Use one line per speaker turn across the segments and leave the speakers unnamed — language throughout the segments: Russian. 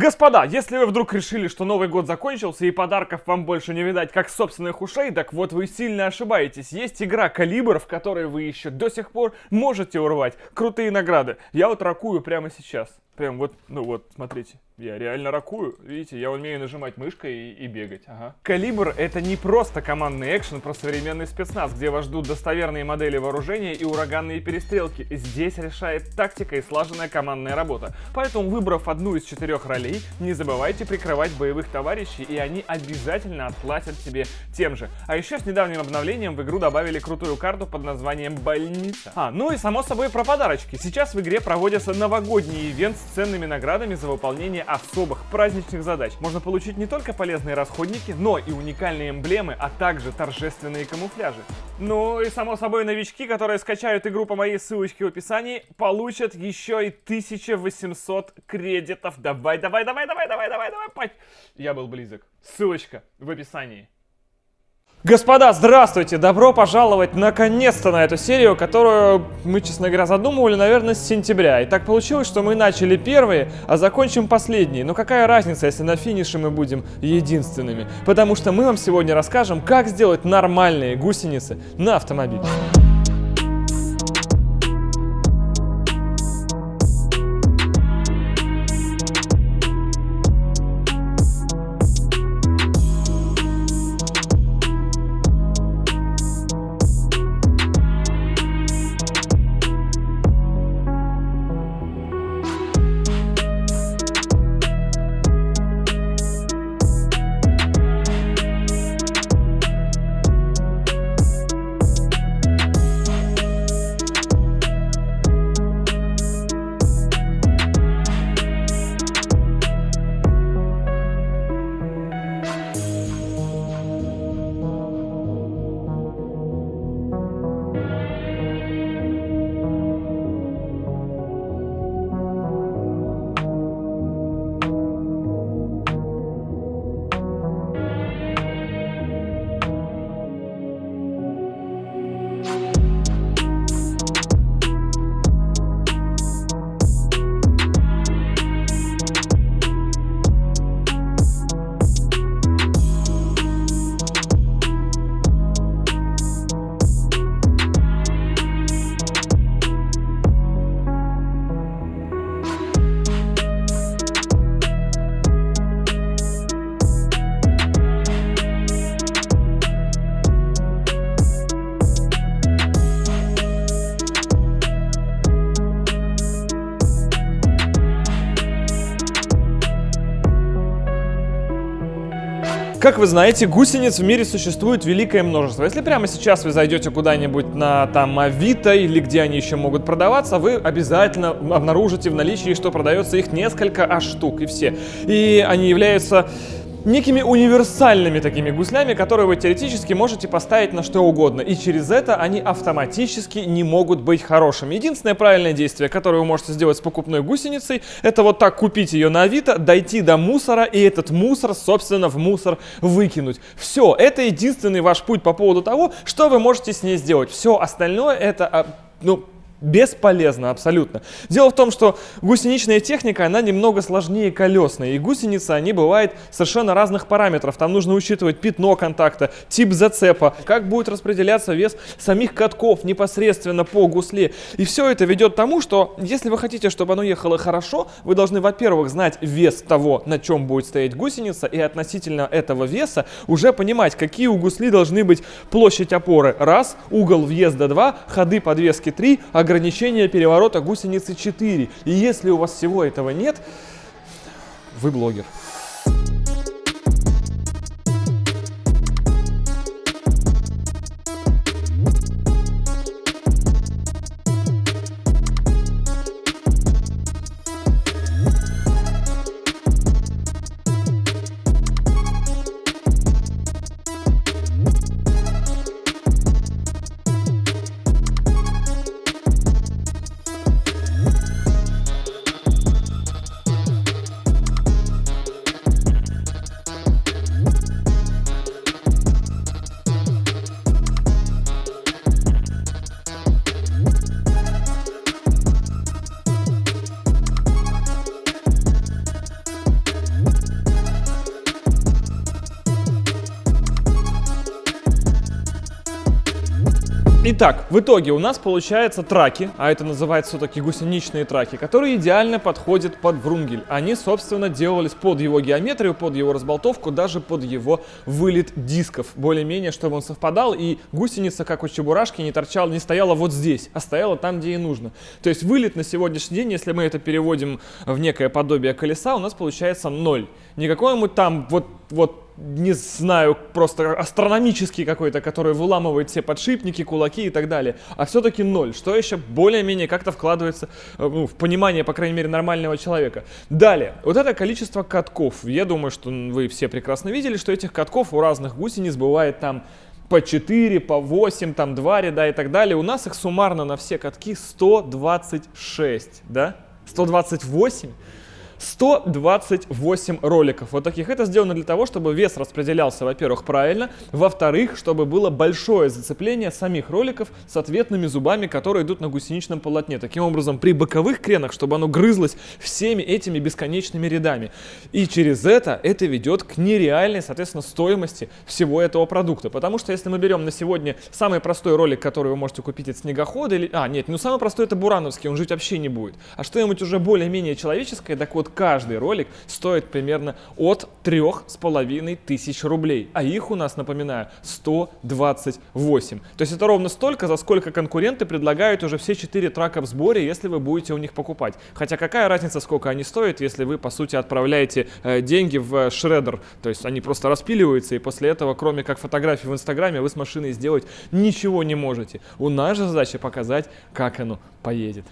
Господа, если вы вдруг решили, что Новый год закончился и подарков вам больше не видать, как собственных ушей, так вот вы сильно ошибаетесь. Есть игра «Калибр», в которой вы еще до сих пор можете урвать крутые награды. Я вот ракую прямо сейчас. Прям вот, ну вот, смотрите. Я реально ракую, видите, я умею нажимать мышкой и бегать. Ага. «Калибр» — это не просто командный экшен про современный спецназ, где вас ждут достоверные модели вооружения и ураганные перестрелки. Здесь решает тактика и слаженная командная работа. Поэтому, выбрав одну из 4 ролей, не забывайте прикрывать боевых товарищей, и они обязательно отплатят тебе тем же. А еще с недавним обновлением в игру добавили крутую карту под названием «Больница». Ну и само собой про подарочки. Сейчас в игре проводится новогодний ивент с ценными наградами за выполнение особых праздничных задач. Можно получить не только полезные расходники, но и уникальные эмблемы, а также торжественные камуфляжи. Ну и само собой новички, которые скачают игру по моей ссылочке в описании, получат еще и 1800 кредитов. Давай. Я был близок. Ссылочка в описании. Господа, здравствуйте! Добро пожаловать наконец-то на эту серию, которую мы, честно говоря, задумывали, наверное, с сентября. И так получилось, что мы начали первые, а закончим последние. Но какая разница, если на финише мы будем единственными? Потому что мы вам сегодня расскажем, как сделать нормальные гусеницы на автомобиле. Как вы знаете, гусениц в мире существует великое множество. Если прямо сейчас вы зайдете куда-нибудь на там Авито или где они еще могут продаваться, вы обязательно обнаружите в наличии, что продается их несколько штук, и все. И они являются некими универсальными такими гуслями, которые вы теоретически можете поставить на что угодно. И через это они автоматически не могут быть хорошими. Единственное правильное действие, которое вы можете сделать с покупной гусеницей, это вот так купить ее на Авито, дойти до мусора и этот мусор, собственно, в мусор выкинуть. Все, это единственный ваш путь по поводу того, что вы можете с ней сделать. Все остальное это, бесполезно абсолютно. Дело в том, что гусеничная техника, она немного сложнее колесной. И гусеницы, они бывают совершенно разных параметров. Там нужно учитывать пятно контакта, тип зацепа, как будет распределяться вес самих катков непосредственно по гусле. И все это ведет к тому, что если вы хотите, чтобы оно ехало хорошо, вы должны, во-первых, знать вес того, на чем будет стоять гусеница, и относительно этого веса уже понимать, какие у гусли должны быть площадь опоры 1, угол въезда 2, ходы подвески 3, ограничение переворота гусеницы 4. И если у вас всего этого нет, вы блогер. Итак, в итоге у нас получается траки, а это называется все-таки гусеничные траки, которые идеально подходят под Врунгель. Они, собственно, делались под его геометрию, под его разболтовку, даже под его вылет дисков. Более-менее, чтобы он совпадал, и гусеница, как у Чебурашки, не стояла вот здесь, а стояла там, где ей нужно. То есть вылет на сегодняшний день, если мы это переводим в некое подобие колеса, у нас получается 0. Никакой мы там не знаю, просто астрономический какой-то, который выламывает все подшипники, кулаки и так далее, а все-таки 0, что еще более-менее как-то вкладывается в понимание, по крайней мере, нормального человека. Далее, вот это количество катков. Я думаю, что вы все прекрасно видели, что этих катков у разных гусениц бывает там по 4, по 8, там 2 ряда и так далее. У нас их суммарно на все катки 126, да? 128? 128 роликов вот таких. Это сделано для того, чтобы вес распределялся, во-первых, правильно, во-вторых, чтобы было большое зацепление самих роликов с ответными зубами, которые идут на гусеничном полотне. Таким образом, при боковых кренах, чтобы оно грызлось всеми этими бесконечными рядами. И через это ведет к нереальной, соответственно, стоимости всего этого продукта. Потому что если мы берем на сегодня самый простой ролик, который вы можете купить от снегохода, самый простой это бурановский, он жить вообще не будет. А что-нибудь уже более-менее человеческое, так вот, каждый ролик стоит примерно от 3500 рублей. А их у нас, напоминаю, 128. То есть это ровно столько, за сколько конкуренты предлагают уже все 4 трака в сборе, если вы будете у них покупать. Хотя какая разница, сколько они стоят, если вы, по сути, отправляете деньги в шредер. То есть они просто распиливаются, и после этого, кроме как фотографий в Инстаграме, вы с машиной сделать ничего не можете. У нас же задача показать, как оно поедет.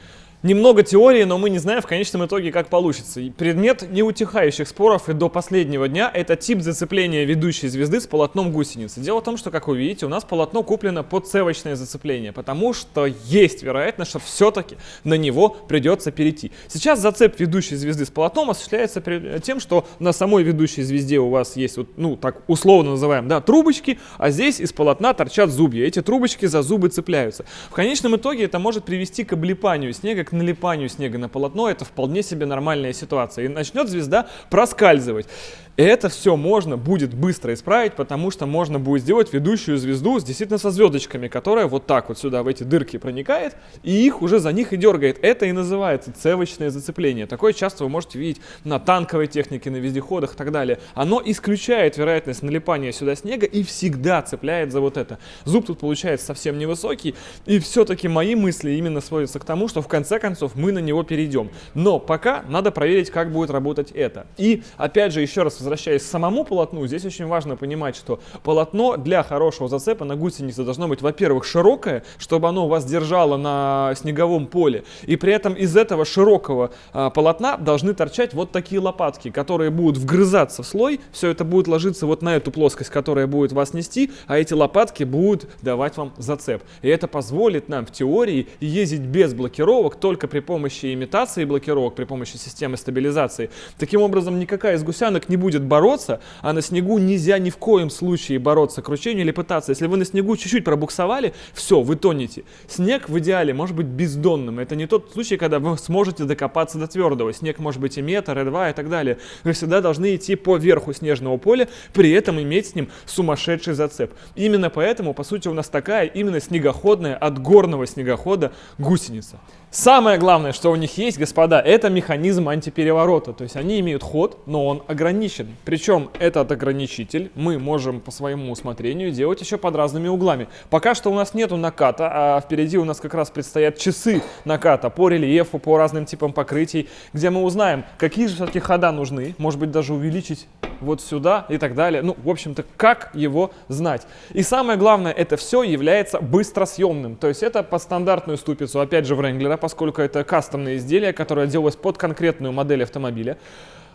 Немного теории, но мы не знаем в конечном итоге, как получится. И предмет неутихающих споров и до последнего дня – это тип зацепления ведущей звезды с полотном гусеницы. Дело в том, что, как вы видите, у нас полотно куплено под цевочное зацепление, потому что есть вероятность, что все-таки на него придется перейти. Сейчас зацеп ведущей звезды с полотном осуществляется тем, что на самой ведущей звезде у вас есть, так условно называем, трубочки, а здесь из полотна торчат зубья. Эти трубочки за зубы цепляются. В конечном итоге это может привести к облипанию снега, к налипанию снега на полотно. Это вполне себе нормальная ситуация. И начнет звезда проскальзывать. Это все можно будет быстро исправить, потому что можно будет сделать ведущую звезду действительно со звездочками, которая вот так вот сюда в эти дырки проникает, и их уже за них и дергает. Это и называется цевочное зацепление. Такое часто вы можете видеть на танковой технике, на вездеходах и так далее. Оно исключает вероятность налипания сюда снега и всегда цепляет за вот это. Зуб тут получается совсем невысокий, и все-таки мои мысли именно сводятся к тому, что в конце концов мы на него перейдем. Но пока надо проверить, как будет работать это. И опять же, еще раз возвращаясь к самому полотну, здесь очень важно понимать, что полотно для хорошего зацепа на гусенице должно быть, во-первых, широкое, чтобы оно вас держало на снеговом поле, и при этом из этого широкого полотна должны торчать вот такие лопатки, которые будут вгрызаться в слой, все это будет ложиться вот на эту плоскость, которая будет вас нести, а эти лопатки будут давать вам зацеп. И это позволит нам в теории ездить без блокировок, только при помощи имитации блокировок, при помощи системы стабилизации. Таким образом, никакая из гусянок не будет бороться, а на снегу нельзя ни в коем случае бороться к ручению или пытаться. Если вы на снегу чуть-чуть пробуксовали, все, вы тонете. Снег в идеале может быть бездонным. Это не тот случай, когда вы сможете докопаться до твердого. Снег может быть и метр, и 2, и так далее. Вы всегда должны идти по верху снежного поля, при этом иметь с ним сумасшедший зацеп. Именно поэтому, по сути, у нас такая именно снегоходная от горного снегохода гусеница. Самое главное, что у них есть, господа, это механизм антипереворота. То есть они имеют ход, но он ограничен. Причем этот ограничитель мы можем по своему усмотрению делать еще под разными углами. Пока что у нас нету наката, а впереди у нас как раз предстоят часы наката по рельефу, по разным типам покрытий, где мы узнаем, какие же все-таки хода нужны, может быть, даже увеличить вот сюда и так далее. В общем-то, как его знать. И самое главное, это все является быстросъемным. То есть это под стандартную ступицу, опять же, Wrangler, поскольку это кастомное изделие, которое делалось под конкретную модель автомобиля.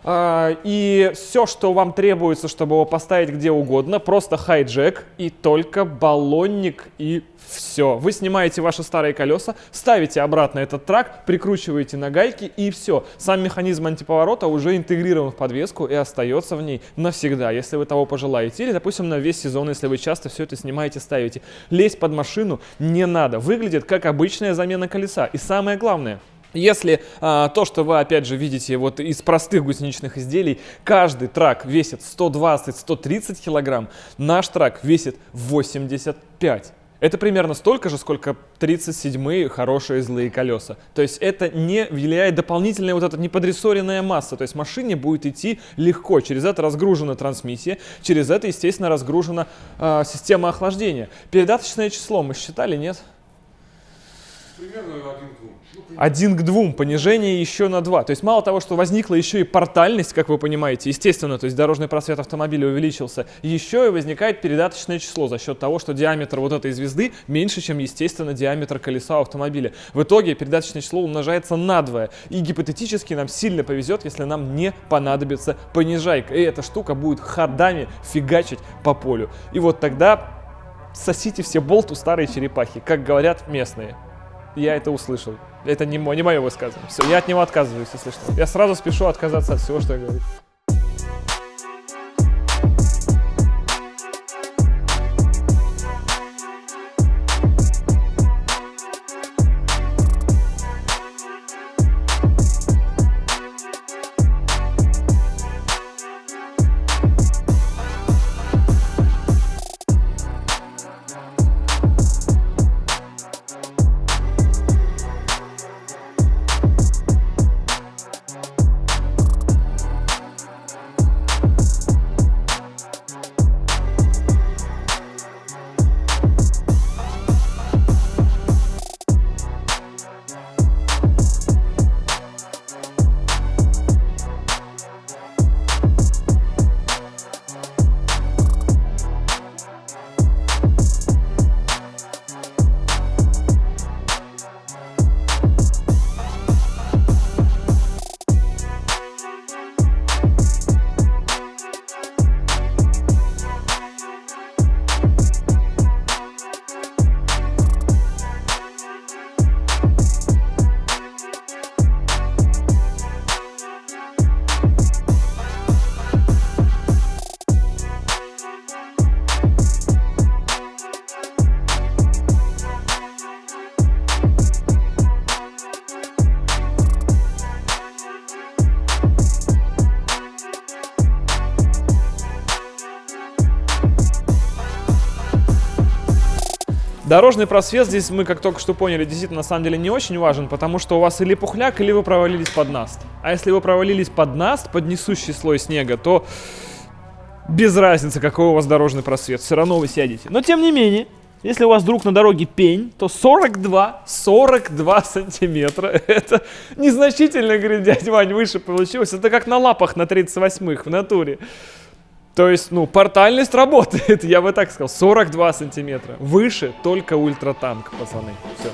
И все, что вам требуется, чтобы его поставить где угодно, просто хайджек и только баллонник, и все. Вы снимаете ваши старые колеса, ставите обратно этот трак, прикручиваете на гайки, и все. Сам механизм антиповорота уже интегрирован в подвеску и остается в ней навсегда, если вы того пожелаете. Или, допустим, на весь сезон, если вы часто все это снимаете, ставите. Лезть под машину не надо. Выглядит как обычная замена колеса. И самое главное, если то, что вы опять же видите вот из простых гусеничных изделий, каждый трак весит 120-130 килограмм, наш трак весит 85. Это примерно столько же, сколько 37-е хорошие злые колеса. То есть это не влияет дополнительная вот эта неподрессоренная масса. То есть машине будет идти легко. Через это разгружена трансмиссия, через это, естественно, разгружена система охлаждения. Передаточное число мы считали, нет?
Примерно 1 к 2.
1 к 2, понижение еще на 2. То есть мало того, что возникла еще и портальность, как вы понимаете, естественно, то есть дорожный просвет автомобиля увеличился, еще и возникает передаточное число за счет того, что диаметр вот этой звезды меньше, чем, естественно, диаметр колеса автомобиля. В итоге передаточное число умножается на 2. И гипотетически нам сильно повезет, если нам не понадобится понижайка. И эта штука будет ходами фигачить по полю. И вот тогда сосите все болту старые черепахи, как говорят местные. Я это услышал. Это не мое высказывание. Все, я от него отказываюсь, если что. Я сразу спешу отказаться от всего, что я говорю. Дорожный просвет здесь, мы как только что поняли, действительно на самом деле не очень важен, потому что у вас или пухляк, или вы провалились под наст. А если вы провалились под наст, под несущий слой снега, то без разницы, какой у вас дорожный просвет, все равно вы сядете. Но тем не менее, если у вас вдруг на дороге пень, то 42 сантиметра. Это незначительно, говорит дядя Вань, выше получилось. Это как на лапах на 38-х в натуре. То есть, портальность работает, я бы так сказал, 42 сантиметра. Выше только ультратанк, пацаны. Все.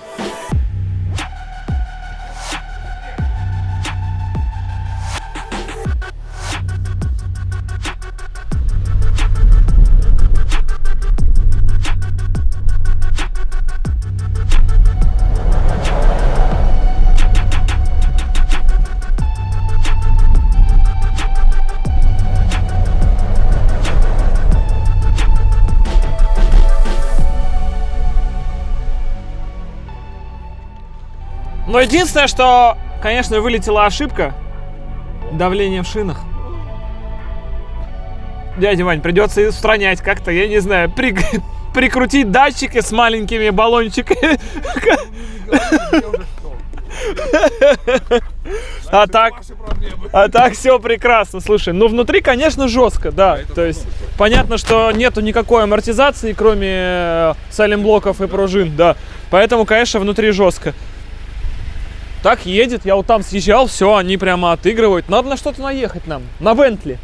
Но единственное, что, конечно, вылетела ошибка. Давление в шинах. Дядя Вань, придется устранять как-то, я не знаю, прикрутить датчики с маленькими баллончиками. А так все прекрасно. Слушай, внутри, конечно, жестко, да. То есть понятно, что нету никакой амортизации, кроме сайлентблоков и пружин, да. Поэтому, конечно, внутри жестко. Так едет, я вот там съезжал, все, они прямо отыгрывают. Надо на что-то наехать нам, на Бентли.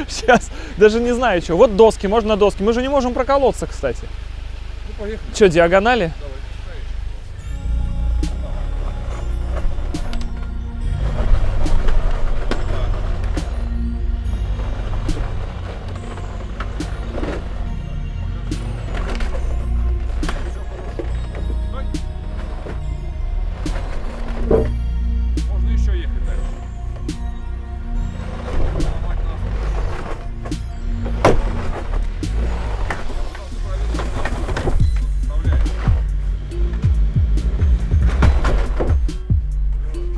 Сейчас, даже не знаю, что. Вот доски, можно на доски. Мы же не можем проколоться, кстати.
Ну, поехали.
Что, диагонали?
Давай. Можно еще ехать дальше.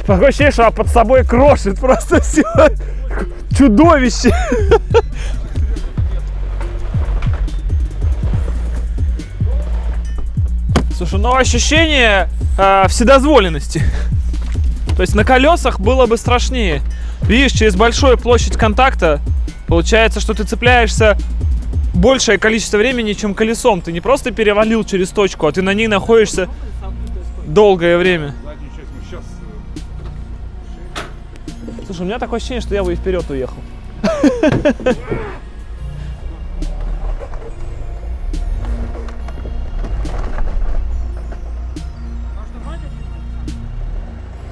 Такое ощущение, что под собой крошит просто все. Чудовище. Слушай, ну ощущение вседозволенности. То есть на колесах было бы страшнее. Видишь, через большую площадь контакта получается, что ты цепляешься большее количество времени, чем колесом. Ты не просто перевалил через точку, а ты на ней находишься долгое время.
Заднюю часть мы сейчас...
Слушай, у меня такое ощущение, что я бы и вперед уехал.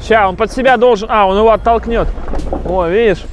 Ща, он под себя должен... А, он его оттолкнет. О, видишь?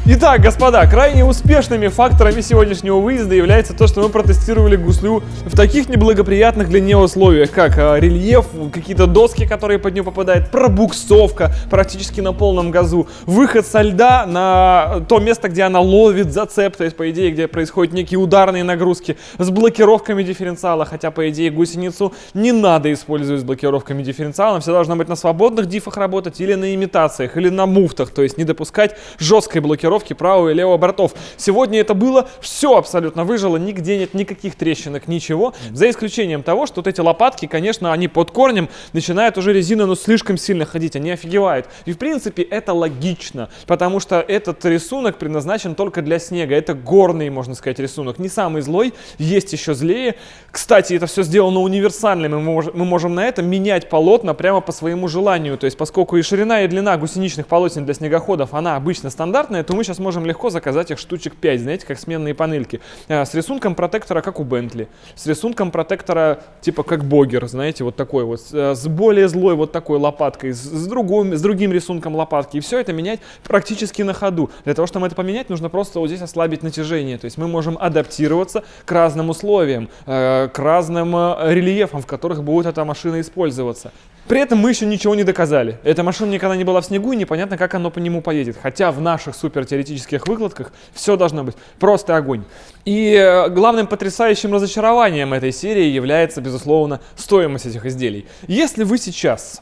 Итак, господа, крайне успешными факторами сегодняшнего выезда является то, что мы протестировали гуслю в таких неблагоприятных для нее условиях, как рельеф, какие-то доски, которые под нее попадают, пробуксовка практически на полном газу, выход со льда на то место, где она ловит зацеп, то есть, по идее, где происходят некие ударные нагрузки с блокировками дифференциала, хотя, по идее, гусеницу не надо использовать с блокировками дифференциала, она все должна быть на свободных диффах работать или на имитациях, или на муфтах, то есть не допускать жесткой блокировки правого и левого бортов. Сегодня это было, все абсолютно выжило, нигде нет никаких трещинок, ничего, за исключением того, что вот эти лопатки, конечно, они под корнем начинают уже резина, ну, слишком сильно ходить, они офигевают. И, в принципе, это логично, потому что этот рисунок предназначен только для снега, это горный, можно сказать, рисунок, не самый злой, есть еще злее. Кстати, это все сделано универсально, мы можем на этом менять полотна прямо по своему желанию, то есть, поскольку и ширина, и длина гусеничных полотен для снегоходов, она обычно стандартная, то мы сейчас можем легко заказать их штучек 5, знаете, как сменные панельки. С рисунком протектора, как у Bentley. С рисунком протектора, типа как Богер, знаете, вот такой вот. С более злой вот такой лопаткой, с другим рисунком лопатки. И все это менять практически на ходу. Для того, чтобы это поменять, нужно просто вот здесь ослабить натяжение. То есть мы можем адаптироваться к разным условиям, к разным рельефам, в которых будет эта машина использоваться. При этом мы еще ничего не доказали. Эта машина никогда не была в снегу, и непонятно, как оно по нему поедет. Хотя в наших супертеоретических выкладках все должно быть просто огонь. И главным потрясающим разочарованием этой серии является, безусловно, стоимость этих изделий. Если вы сейчас...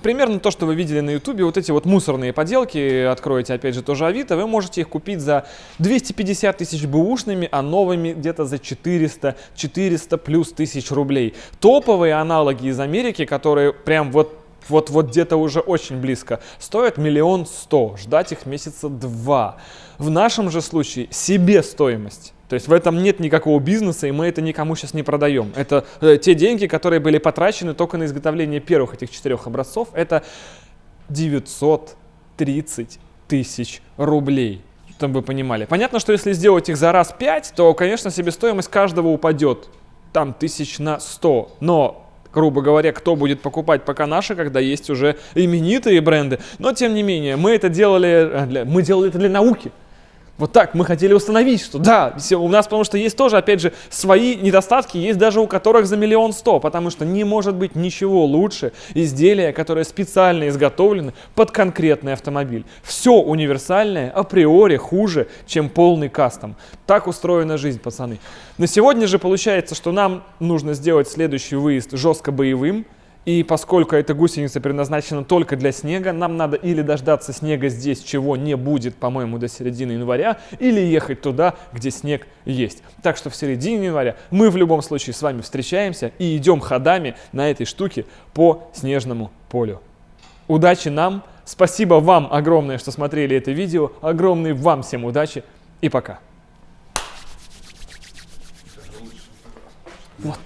Примерно то, что вы видели на ютубе, вот эти вот мусорные поделки, откроете опять же тоже Авито, вы можете их купить за 250 тысяч бэушными, а новыми где-то за 400 плюс тысяч рублей. Топовые аналоги из Америки, которые прям вот где-то уже очень близко, стоят 1 100 000, ждать их месяца 2. В нашем же случае себестоимость. То есть в этом нет никакого бизнеса, и мы это никому сейчас не продаем. Это те деньги, которые были потрачены только на изготовление первых этих 4 образцов. Это 930 тысяч рублей, чтобы вы понимали. Понятно, что если сделать их за раз 5, то, конечно, себестоимость каждого упадет. Там 100 000. Но... грубо говоря, кто будет покупать пока наши, когда есть уже именитые бренды. Но, тем не менее, мы делали это для науки. Вот так мы хотели установить, что да, у нас, потому что есть тоже, опять же, свои недостатки, есть даже у которых за 1 100 000, потому что не может быть ничего лучше изделия, которое специально изготовлено под конкретный автомобиль. Все универсальное априори хуже, чем полный кастом. Так устроена жизнь, пацаны. На сегодня же получается, что нам нужно сделать следующий выезд жестко боевым. И поскольку эта гусеница предназначена только для снега, нам надо или дождаться снега здесь, чего не будет, по-моему, до середины января, или ехать туда, где снег есть. Так что в середине января мы в любом случае с вами встречаемся и идем ходами на этой штуке по снежному полю. Удачи нам, спасибо вам огромное, что смотрели это видео, огромной вам всем удачи и пока. Вот.